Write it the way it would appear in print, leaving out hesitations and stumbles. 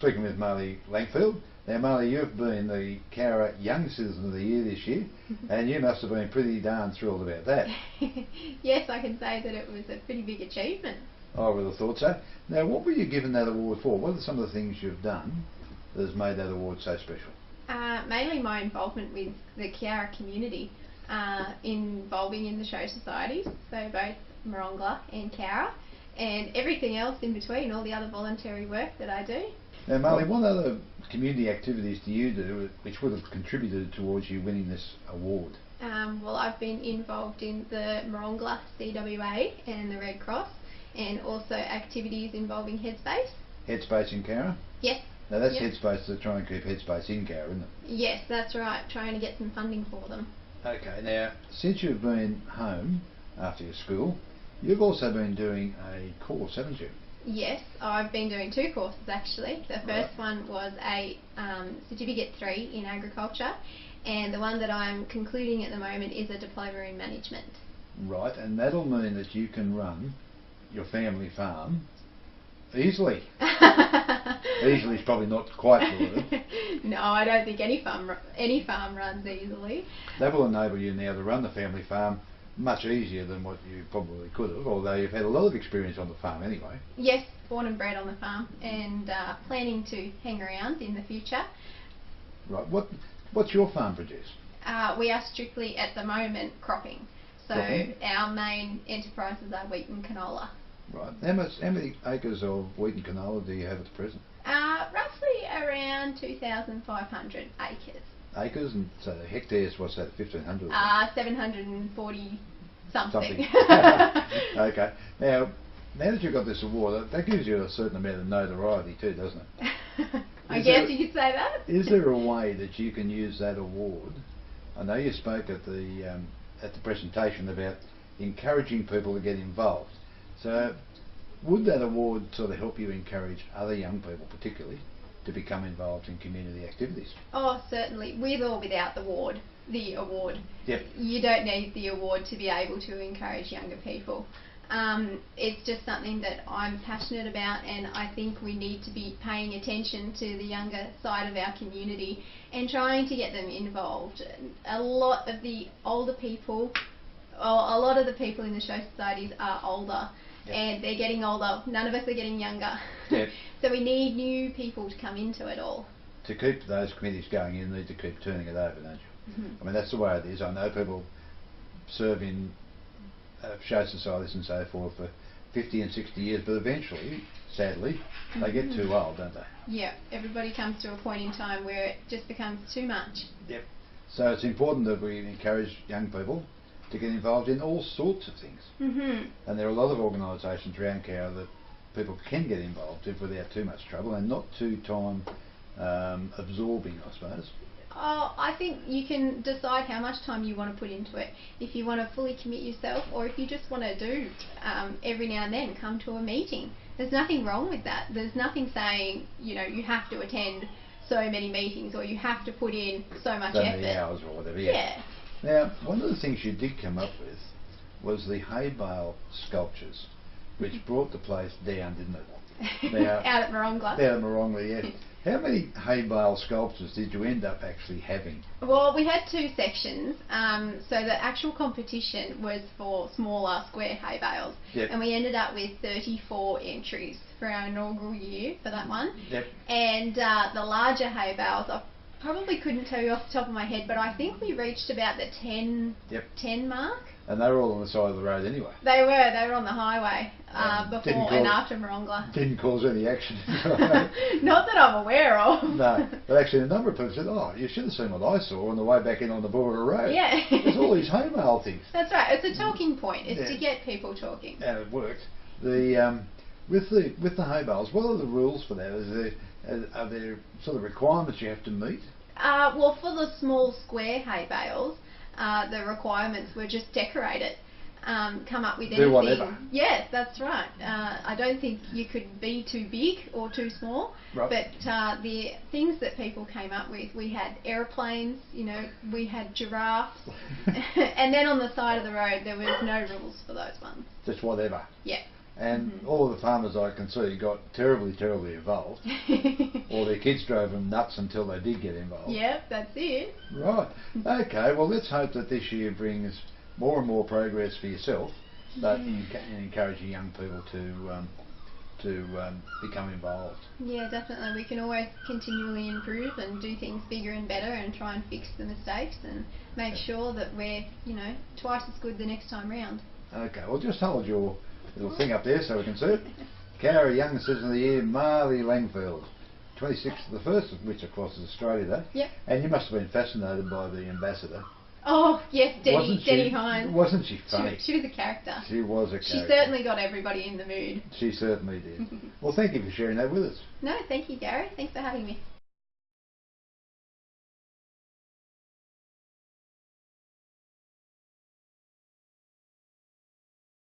Speaking with Marlee Langfield. Now Marlee, you've been the Cowra Young Citizen of the Year this year, and you must have been pretty darn thrilled about that. Yes, I can say that it was a pretty big achievement. I would have thought so. Now, what were you given that award for? What are some of the things you've done that has made that award so special? Mainly my involvement with the Cowra community, involving in the show societies, so both Marlee and Cowra, and everything else in between, all the other voluntary work that I do. Now Marlee, what other community activities do you do which would have contributed towards you winning this award? Well, I've been involved in the Marlee CWA and the Red Cross, and also activities involving Headspace. Headspace in Cowra? Yes. Now that's Yep. Headspace to try and keep Headspace in Cowra, isn't it? Yes, that's right, trying to get some funding for them. Okay, now since you've been home after your school, you've also been doing a course, haven't you? Yes, I've been doing two courses actually. The first one was a Certificate 3 in agriculture, and the one that I'm concluding at the moment is a diploma in management. Right, and that'll mean that you can run your family farm easily. Easily is probably not quite the word. No, I don't think any farm runs easily. That will enable you now to run the family farm much easier than what you probably could have, although you've had a lot of experience on the farm anyway. Yes, born and bred on the farm, and planning to hang around in the future. Right, what's your farm produce? We are strictly at the moment cropping, so Cropping? Our main enterprises are wheat and canola. Right, how many acres of wheat and canola do you have at the present? Roughly around 2,500 acres. Acres, and so the hectares, what's that, 1,500? 740 something. Okay. Now that you've got this award, that gives you a certain amount of notoriety too, doesn't it? I guess you could say that. Is there a way that you can use that award? I know you spoke at the presentation about encouraging people to get involved. So would that award sort of help you encourage other young people particularly to become involved in community activities? Oh, certainly. With or without the award. Yep. You don't need the award to be able to encourage younger people. It's just something that I'm passionate about, and I think we need to be paying attention to the younger side of our community and trying to get them involved. A lot of the older people, or a lot of the people in the show societies are older. Yep. And they're getting older. None of us are getting younger. Yep. So we need new people to come into it all. To keep those committees going, you need to keep turning it over, don't you? Mm-hmm. I mean, that's the way it is. I know people serve in show societies and so forth for 50 and 60 years, but eventually, sadly, they get too old, don't they? Yeah, everybody comes to a point in time where it just becomes too much. Yep. So it's important that we encourage young people to get involved in all sorts of things. Mm-hmm. And there are a lot of organisations around Cowra that people can get involved in without too much trouble and not too time absorbing, I suppose. Oh, I think you can decide how much time you want to put into it. If you want to fully commit yourself, or if you just want to do every now and then come to a meeting. There's nothing wrong with that. There's nothing saying, you know, you have to attend so many meetings or you have to put in so much effort. So many hours or whatever, Yeah. Now, one of the things you did come up with was the hay bale sculptures, which brought the place down, didn't it? Now, Out at Marlee. Out at Marlee, yes. How many hay bale sculptures did you end up actually having? Well, we had two sections. So the actual competition was for smaller square hay bales. Yep. And we ended up with 34 entries for our inaugural year for that one. Yep. And the larger hay bales, I probably couldn't tell you off the top of my head, but I think we reached about the 10 mark. And they were all on the side of the road anyway. They were on the highway before and after Marlee. Didn't cause any action. Not that I'm aware of. No, but actually a number of people said, oh, you should have seen what I saw on the way back in on the Border Road. Yeah. There's all these hay bale things. That's right, it's a talking point, it's to get people talking. And it worked. With the hay bales, what are the rules for that? Are there sort of requirements you have to meet? Well, for the small square hay bales, the requirements were just decorate it, come up with anything. Do whatever. Yes, that's right. I don't think you could be too big or too small. Right. But the things that people came up with, we had aeroplanes, you know, we had giraffes, and then on the side of the road there was no rules for those ones. Just whatever. Yeah. And all of the farmers I can see got terribly, terribly involved. Or kids drove them nuts until they did get involved. Yep, that's it. Right. Okay, well let's hope that this year brings more and more progress for yourself, but in encouraging young people to become involved. Yeah, definitely. We can always continually improve and do things bigger and better and try and fix the mistakes and make sure that we're, twice as good the next time round. Okay, well just hold your little thing up there so we can see it. Cowra Young Citizen of the Year, Marlee Langfield. 26th of the 1st of which of course is Australia Day. Yep. And you must have been fascinated by the ambassador. Oh, yes, Denny Hines. Wasn't she funny? She was a character. She was a character. She certainly got everybody in the mood. She certainly did. Well, thank you for sharing that with us. No, thank you, Gary. Thanks for having me.